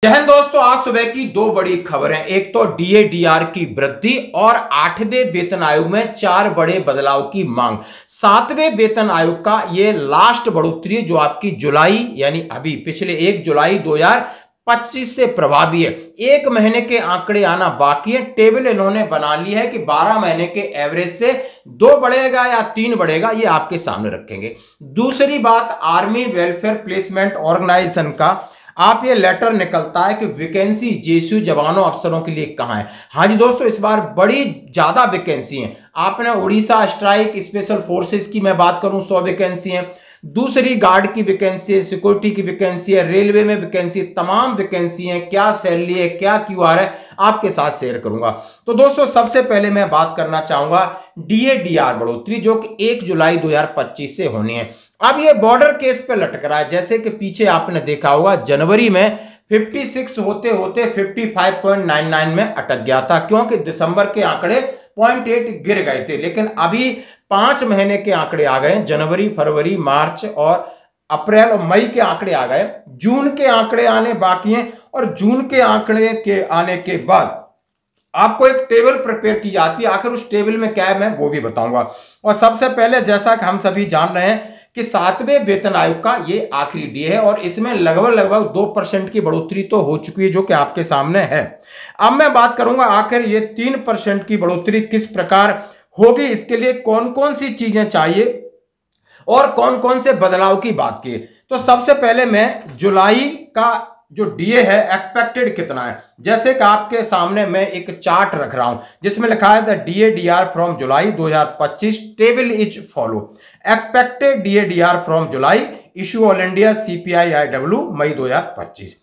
जय हिंद दोस्तों, आज सुबह की दो बड़ी खबरें। एक तो डीए/डीआर की वृद्धि और 8वें वेतन आयोग में 4 बड़े बदलाव की मांग। 7वें वेतन आयोग का ये लास्ट बढ़ोतरी जो आपकी जुलाई यानी अभी पिछले 1 जुलाई 2025 से प्रभावी है। 1 महीने के आंकड़े आना बाकी है। टेबल इन्होंने बना ली है कि 12 महीने के एवरेज से 2 बढ़ेगा या 3 बढ़ेगा, ये आपके सामने रखेंगे। दूसरी बात, आर्मी वेलफेयर प्लेसमेंट ऑर्गेनाइजेशन का आप ये लेटर निकलता है कि वैकेंसी जेएसयू जवानों अफसरों के लिए कहां है। हाँ जी दोस्तों, इस बार बड़ी ज्यादा वैकेंसी है। आपने उड़ीसा स्ट्राइक स्पेशल फोर्सेस की मैं बात करूं 100 वैकेंसी है। दूसरी गार्ड की वैकेंसी है, सिक्योरिटी की वैकेंसी है, रेलवे में वैकेंसी, तमाम वैकेंसी है। क्या सैलरी है, क्या क्यूआर है, आपके साथ शेयर करूंगा। तो दोस्तों सबसे पहले मैं बात करना चाहूंगा डीए/डीआर बढ़ोतरी जो कि 1 जुलाई 2025 से होनी है। अब ये बॉर्डर केस पे लटक रहा है। जैसे कि पीछे आपने देखा होगा जनवरी में 56 होते होते 55.99 में अटक गया था, क्योंकि दिसंबर के आंकड़े 0.8 गिर गए थे। लेकिन अभी 5 महीने के आंकड़े आ गए, जनवरी, फरवरी, मार्च और अप्रैल और मई के आंकड़े आ गए। जून के आंकड़े आने बाकी हैं और जून के आंकड़े के आने के बाद आपको एक टेबल प्रिपेयर की जाती है। आखिर उस टेबल में क्या है मैं वो भी बताऊंगा। और सबसे पहले जैसा कि हम सभी जान रहे हैं कि 7वें वेतन आयोग का ये आखिरी डे है और इसमें लगभग 2% की बढ़ोतरी तो हो चुकी है जो कि आपके सामने है। अब मैं बात करूंगा आखिर ये 3% की बढ़ोतरी किस प्रकार होगी, इसके लिए कौन कौन सी चीजें चाहिए और कौन कौन से बदलाव की बात की। तो सबसे पहले मैं जुलाई का जो डीए है एक्सपेक्टेड कितना है, जैसे कि आपके सामने मैं एक चार्ट रख रहा हूं जिसमें लिखा है the DA DR from July 2025 table is follow. Expected DA DR from July issue all India CPI-IW May 2025।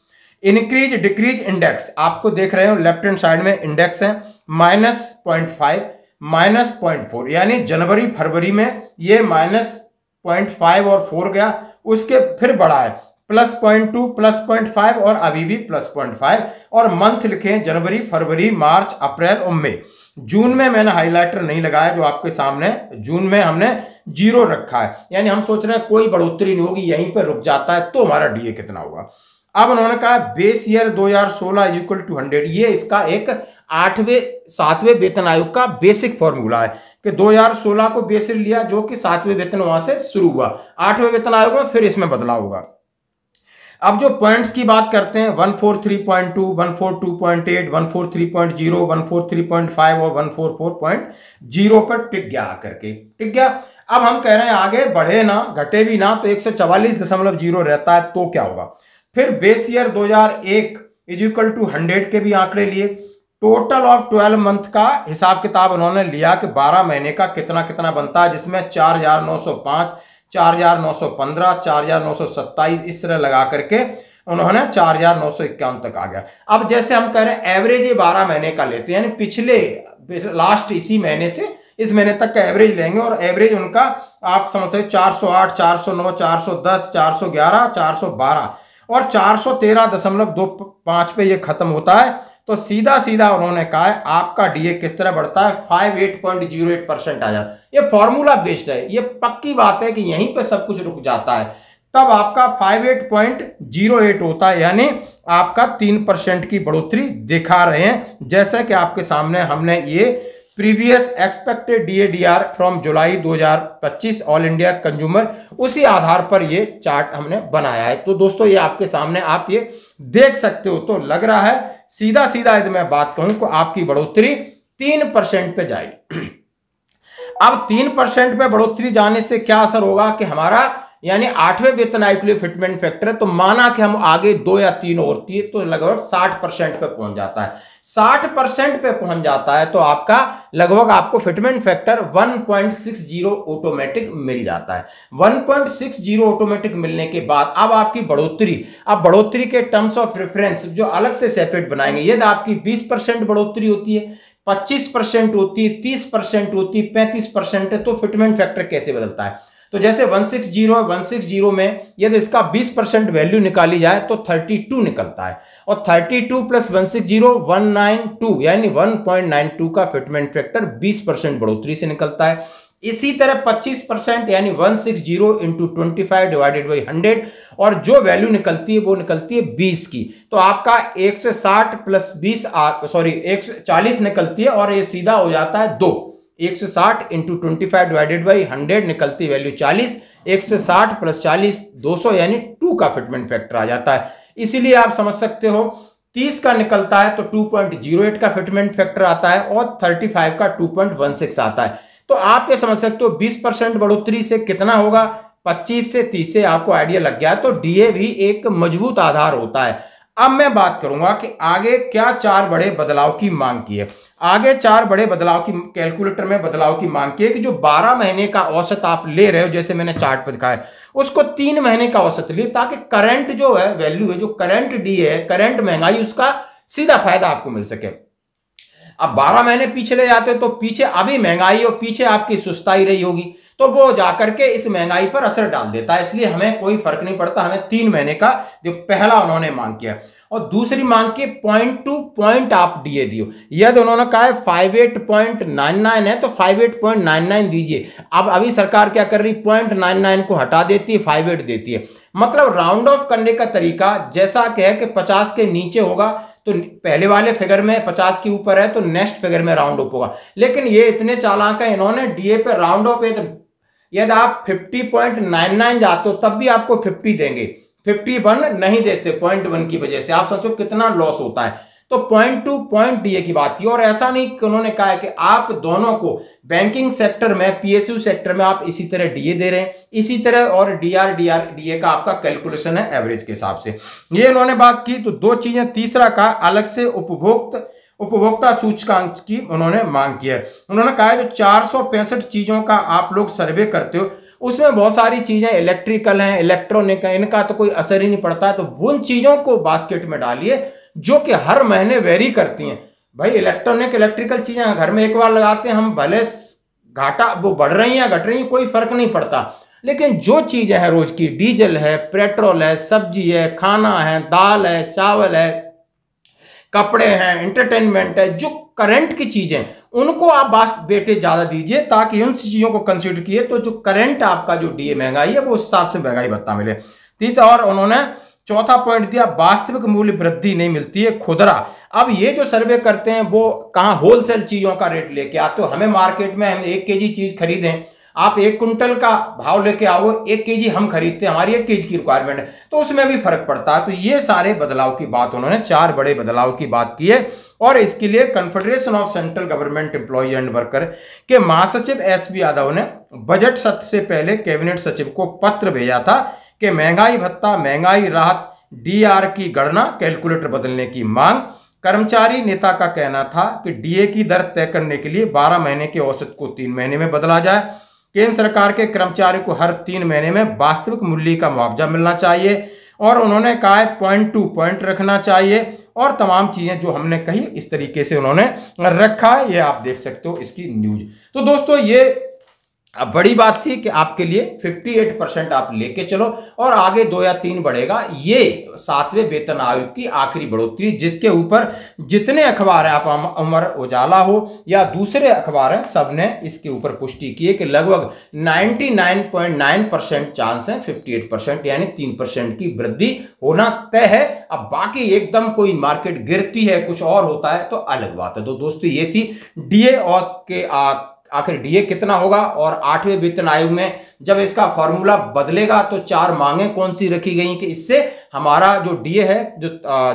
Increase decrease index आपको देख रहे हो लेफ्ट हैंड साइड में इंडेक्स है -0.5 -0.4, यानी जनवरी फरवरी में ये -0.5 और 4 गया, उसके फिर बढ़ा है +0.2 +0.5 और अभी भी +0.5। और मंथ लिखे जनवरी, फरवरी, मार्च, अप्रैल और मई। जून में मैंने हाइलाइटर नहीं लगाया जो आपके सामने, जून में हमने 0 रखा है, यानी हम सोच रहे हैं कोई बढ़ोतरी नहीं होगी, यहीं पर रुक जाता है तो हमारा डीए कितना होगा। अब उन्होंने कहा बेस ईयर 2016 इक्वल टू 100। ये इसका एक 7वें वेतन आयोग का बेसिक फॉर्मूला है कि 2016 को बेस लिया जो कि 7वें वेतन वहां से शुरू हुआ, 8वें वेतन आयोग में फिर इसमें बदलाव होगा। अब जो पॉइंट्स की बात करते हैं 143.2, 142.8, 143.0, 143.5 और 144.0 पर टिक गया आकर के, टिक गया। अब हम कह रहे हैं आगे बढ़े ना घटे भी ना, तो 144.0 रहता है तो क्या होगा। फिर base year 2001 is equal to 100 के भी आंकड़े लिए। टोटल ऑफ 12 मंथ का हिसाब किताब उन्होंने लिया कि 12 महीने का कितना कितना बनता है, जिसमें 4,905, 4,915, 4,927 इस तरह लगा करके उन्होंने 4,951 तक आ गया। अब जैसे हम कह रहे हैं एवरेज ये 12 महीने का लेते हैं, यानी पिछले लास्ट इसी महीने से इस महीने तक का एवरेज लेंगे और एवरेज उनका आप समझ सकते 408, 409, 410, 411, 412 और 413.25 पे ये खत्म होता है। तो सीधा सीधा उन्होंने कहा है आपका डीए किस तरह बढ़ता है, 58.08% आ जाता है। ये फॉर्मूला बेस्ड है, ये पक्की बात है कि यहीं पे सब कुछ रुक जाता है, तब आपका 58.08 होता है, यानी आपका 3% की बढ़ोतरी दिखा रहे हैं। जैसे कि आपके सामने हमने ये previous expected DA DR from July 2025 all India consumer, उसी आधार पर ये चार्ट हमने बनाया है। तो दोस्तों ये आपके सामने आप ये देख सकते हो। तो लग रहा है सीधा सीधा यदि मैं बात कहूं तो आपकी बढ़ोतरी 3% पे जाएगी। अब 3% पे बढ़ोतरी जाने से क्या असर होगा कि हमारा यानी 8वें वेतन आयोग के लिए फिटमेंट फैक्टर है, तो माना कि हम आगे 2 या 3 और थी तो लगभग 60% पे पहुंच जाता है। 60% पे पहुंच जाता है तो आपका लगभग आपको फिटमेंट फैक्टर 1.60 ऑटोमेटिक मिल जाता है। 1.60 ऑटोमेटिक मिलने के बाद अब आपकी बढ़ोतरी, अब बढ़ोतरी के टर्म्स ऑफ रेफरेंस जो अलग से सेपरेट बनाएंगे। यदि आपकी 20% बढ़ोतरी होती है, 25% होती है, 30% होती है, 35% है, तो फिटमेंट फैक्टर कैसे बदलता है। तो जैसे 160 में यदि इसका 20% वैल्यू निकाली जाए तो 32 निकलता है और 32 प्लस 160 192, यानी 1.92 का फिटमेंट फैक्टर 20% बढ़ोतरी से निकलता है। इसी तरह 25% यानी 160 इंटू 25 डिवाइडेड बाई 100, और जो वैल्यू निकलती है वो निकलती है 20 की। तो आपका 160 प्लस 20 140 निकलती है, और ये सीधा हो जाता है 2। 160 इंटू 25 डिवाइडेड बाई 100 निकलती वैल्यू 40। 160 प्लस 40 200 यानी 2 का फिटमेंट फैक्टर आ जाता है। इसीलिए आप समझ सकते हो 30 का निकलता है तो 2.08 का फिटमेंट फैक्टर आता है, और 35 का 2.16 आता है। तो आप ये समझ सकते हो 20% बढ़ोतरी से कितना होगा, 25 से 30 से आपको आइडिया लग गया। तो डीए भी एक मजबूत आधार होता है। अब मैं बात करूंगा कि आगे क्या 4 बड़े बदलाव की मांग की है। आगे 4 बड़े बदलाव की कैलकुलेटर में बदलाव की मांग की है कि जो 12 महीने का औसत आप ले रहे हो, जैसे मैंने चार्ट पर दिखाया, उसको 3 महीने का औसत लिए, ताकि करंट जो है वैल्यू है, जो करंट डीए है, करंट महंगाई, उसका सीधा फायदा आपको मिल सके। अब 12 महीने पीछे ले जाते तो पीछे अभी महंगाई और पीछे आपकी सुस्ताई रही होगी, तो वो जाकर के इस महंगाई पर असर डाल देता है। इसलिए हमें कोई फर्क नहीं पड़ता, हमें 3 महीने का जो पहला उन्होंने मांग किया। और दूसरी मांग की पॉइंट टू पॉइंट आप डीए दियो। यदि उन्होंने कहा है 58.99 है तो 58.99 दीजिए। अब अभी सरकार क्या कर रही, 0.99 को हटा देती है, 58 देती है। मतलब राउंड ऑफ करने का तरीका जैसा कि है कि 50 के नीचे होगा तो पहले वाले फिगर में 50 के ऊपर है तो नेक्स्ट फिगर में राउंड ऑफ होगा। लेकिन ये इतने चालाक है, इन्होंने डीए पे राउंड ऑफ है, तो यदि आप 50.99 जाते हो तब भी आपको 50 देंगे, 51 नहीं देते 0.1 की वजह से। आप सोचो कितना लॉस होता है। तो पॉइंट टू पॉइंट डीए की बात की। और ऐसा नहीं कि उन्होंने कहा है कि आप दोनों को बैंकिंग सेक्टर में, पीएसयू सेक्टर में आप इसी तरह डीए दे रहे हैं, इसी तरह, और डीए का आपका कैलकुलेशन है एवरेज के हिसाब से। ये इन्होंने बात की। तो 2 चीजें। तीसरा का अलग से उपभोक्ता सूचकांक की उन्होंने मांग की है। उन्होंने कहा है जो 465 चीजों का आप लोग सर्वे करते हो, उसमें बहुत सारी चीजें इलेक्ट्रिकल हैं, इलेक्ट्रॉनिक है, इनका तो कोई असर ही नहीं पड़ता है। तो उन चीजों को बास्केट में डालिए जो कि हर महीने वेरी करती हैं। भाई इलेक्ट्रिकल चीजें घर में एक बार लगाते हैं हम, भले घाटा वो बढ़ रही हैं घट रही हैं कोई फर्क नहीं पड़ता, लेकिन जो चीजें हैं रोज की, डीजल है, पेट्रोल है, सब्जी है, खाना है, दाल है, चावल है, कपड़े हैं, एंटरटेनमेंट है, जो करंट की चीजें, उनको आप बास बेटे ज्यादा दीजिए, ताकि उन चीजों को कंसीडर किए तो जो करंट आपका जो डीए महंगाई है वो उस हिसाब से महंगाई भत्ता मिले। तीसरा, और उन्होंने चौथा पॉइंट दिया, वास्तविक मूल्य वृद्धि नहीं मिलती है खुदरा। अब ये जो सर्वे करते हैं वो कहां होलसेल चीजों का रेट लेके आते हो। हमें मार्केट में हम 1 केजी चीज खरीदें, आप 1 कुंटल का भाव लेके आओ, 1 केजी हम खरीदते हैं, हमारी 1 केजी की रिक्वायरमेंट है, तो उसमें भी फर्क पड़ता है। तो ये सारे बदलाव की बात उन्होंने 4 बड़े बदलाव की बात की है। और इसके लिए confederation of central government employees and worker के महासचिव एसबी यादव ने बजट सत्र से पहले कैबिनेट सचिव को पत्र भेजा था कि महंगाई भत्ता, महंगाई राहत, डीआर की गणना, कैलकुलेटर बदलने की मांग। कर्मचारी नेता का कहना था कि डीए की दर तय करने के लिए 12 महीने के औसत को 3 महीने में बदला जाए। केंद्र सरकार के कर्मचारियों को हर 3 महीने में वास्तविक मूल्य का मुआवजा मिलना चाहिए। और उन्होंने कहा है पॉइंट टू पॉइंट रखना चाहिए, और तमाम चीजें जो हमने कही इस तरीके से उन्होंने रखा है। ये आप देख सकते हो इसकी न्यूज। तो दोस्तों ये अब बड़ी बात थी कि आपके लिए 58% आप लेके चलो, और आगे 2 या 3 बढ़ेगा। ये 7वें वेतन आयोग की आखिरी बढ़ोतरी, जिसके ऊपर जितने अखबार हैं, आप अमर उजाला हो या दूसरे अखबार हैं, सबने इसके ऊपर पुष्टि की है कि लगभग 99.9% चांस है 58% यानी 3% की वृद्धि होना तय है। अब बाकी एकदम कोई मार्केट गिरती है, कुछ और होता है तो अलग बात है। तो दोस्तों ये थी डीए और के आखिर डीए कितना होगा, और 8वें वेतन आयोग में जब इसका फॉर्मूला बदलेगा तो 4 मांगें कौन सी रखी गई कि इससे हमारा जो डीए है, जो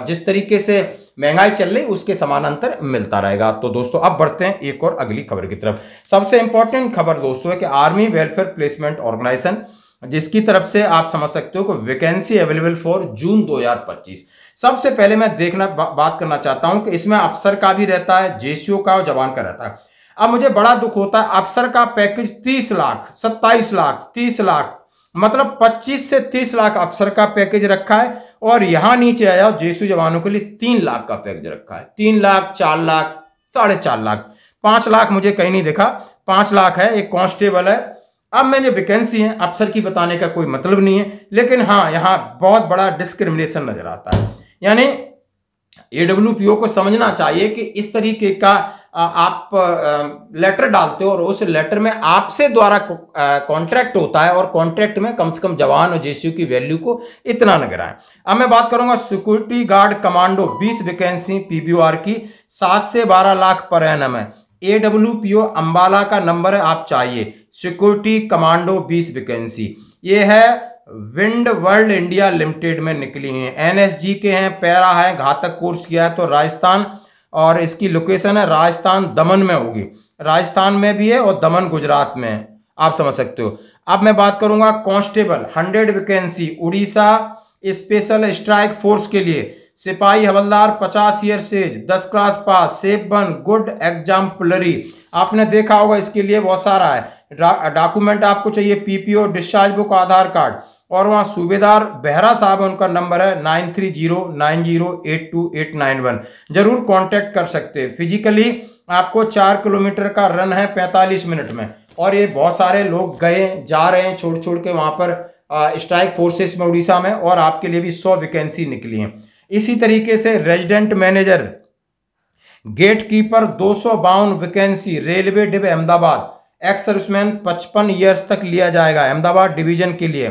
जिस तरीके से महंगाई चल रही उसके समानांतर मिलता रहेगा। तो दोस्तों अब बढ़ते हैं एक और अगली खबर की तरफ। सबसे इंपॉर्टेंट खबर दोस्तों है कि आर्मी वेलफेयर प्लेसमेंट ऑर्गेनाइजेशन, जिसकी तरफ से आप समझ सकते हो कि वैकेंसी अवेलेबल फॉर जून 2025। सबसे पहले मैं बात करना चाहता हूं कि इसमें अफसर का भी रहता है, जेसीओ का और जवान का रहता है। अब मुझे बड़ा दुख होता है, अफसर का पैकेज 30 लाख, 27 लाख, 30 लाख, मतलब 25 से 30 लाख अफसर का पैकेज रखा है। और यहां नीचे आया जेसीओ जवानों के लिए 3 लाख का पैकेज रखा है। 3 लाख, 4 लाख, 4.5 लाख, 5 लाख मुझे कहीं नहीं दिखा, 5 लाख है, एक कांस्टेबल है। अब में जो वैकेंसी है अफसर की बताने का कोई मतलब नहीं है, लेकिन हाँ यहां बहुत बड़ा डिस्क्रिमिनेशन नजर आता है। यानी एडब्ल्यूपीओ को समझना चाहिए कि इस तरीके का आप लेटर डालते हो और उस लेटर में आपसे द्वारा कॉन्ट्रैक्ट होता है और कॉन्ट्रैक्ट में कम से कम जवान और जेसीयू की वैल्यू को इतना न गिराएं। अब मैं बात करूंगा सिक्योरिटी गार्ड कमांडो 20 वैकेंसी पीबीओआर की 7 से 12 लाख पर एनम है। AWPO अंबाला का नंबर है, आप चाहिए। सिक्योरिटी कमांडो 20 वैकेंसी, ये है विंड वर्ल्ड इंडिया लिमिटेड में निकली हैं, NSG के हैं, पैरा है, घातक कोर्स किया है तो राजस्थान, और इसकी लोकेशन है राजस्थान दमन में होगी, राजस्थान में भी है और दमन गुजरात में है, आप समझ सकते हो। अब मैं बात करूंगा constable 100 vacancy Orissa special strike force के लिए, सिपाही हवलदार 50 ईयर से 10 class pass, safe one good exemplary, आपने देखा होगा, इसके लिए बहुत सारा है डॉक्यूमेंट आपको चाहिए, PPO, डिस्चार्ज बुक, आधार कार्ड, और वहाँ सूबेदार बेहरा साहब, उनका नंबर है 9309082891, जरूर कांटेक्ट कर सकते हैं। फिजिकली आपको 4 किलोमीटर का रन है 45 मिनट में, और ये बहुत सारे लोग गए जा रहे हैं छोड़ छोड़ के वहाँ पर स्ट्राइक फोर्सेस में उड़ीसा में, और आपके लिए भी 100 वैकेंसी निकली हैं। इसी तरीके से resident manager gate keeper 252 vacancy railway div Ahmedabad, ex serviceman 55 years तक लिया जाएगा अहमदाबाद डिवीजन के लिए,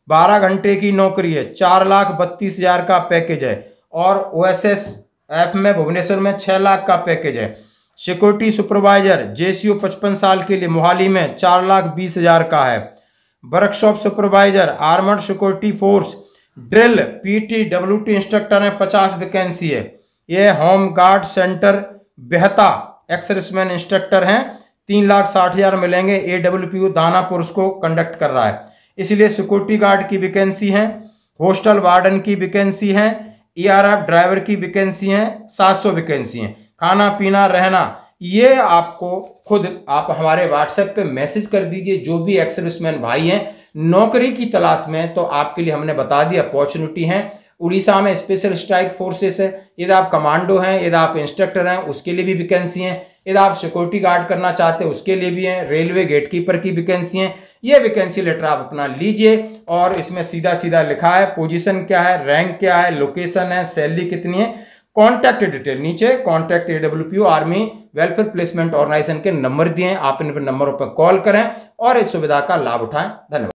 12 घंटे की नौकरी है, 4,32,000 का पैकेज है, और OSSF में भुवनेश्वर में 6 लाख का पैकेज है। सिक्योरिटी सुपरवाइजर जेसीयू 55 साल के लिए मोहाली में 4,20,000 का है। Workshop supervisor armoured security force drill PTWT instructor में 50 वैकेंसी है। ये होम गार्ड सेंटर बेहता एक्स सर्विसमैन इंस्ट्रक्टर हैं, 3,60,000 मिलेंगे। AWPO दानापुर उसको कंडक्ट कर रहा है, इसलिए सिक्योरिटी गार्ड की वैकेंसी है, हॉस्टल वार्डन की वैकेंसी है, ERF ड्राइवर की वैकेंसी है, 700 वैकेंसी है। खाना पीना रहना ये आपको खुद आप हमारे व्हाट्सएप पे मैसेज कर दीजिए, जो भी एक्स सर्विसमैन भाई हैं नौकरी की तलाश में, तो आपके लिए हमने बता दिया अपॉर्चुनिटी है। उड़ीसा में स्पेशल स्ट्राइक फोर्सेस है, यदि आप कमांडो हैं, यदि आप इंस्ट्रक्टर हैं, उसके लिए भी वैकेंसी हैं, यदि आप सिक्योरिटी गार्ड करना चाहते हैं उसके लिए भी हैं, रेलवे गेट कीपर की वैकेंसी हैं। ये वैकेंसी लेटर आप अपना लीजिए, और इसमें सीधा सीधा लिखा है पोजीशन क्या है, रैंक क्या है, लोकेशन है, सैलरी कितनी है, कॉन्टैक्ट डिटेल नीचे contact AWPO army welfare placement organization के नंबर दिए हैं, आप इन नंबरों पर कॉल करें और इस सुविधा का लाभ उठाएं। धन्यवाद।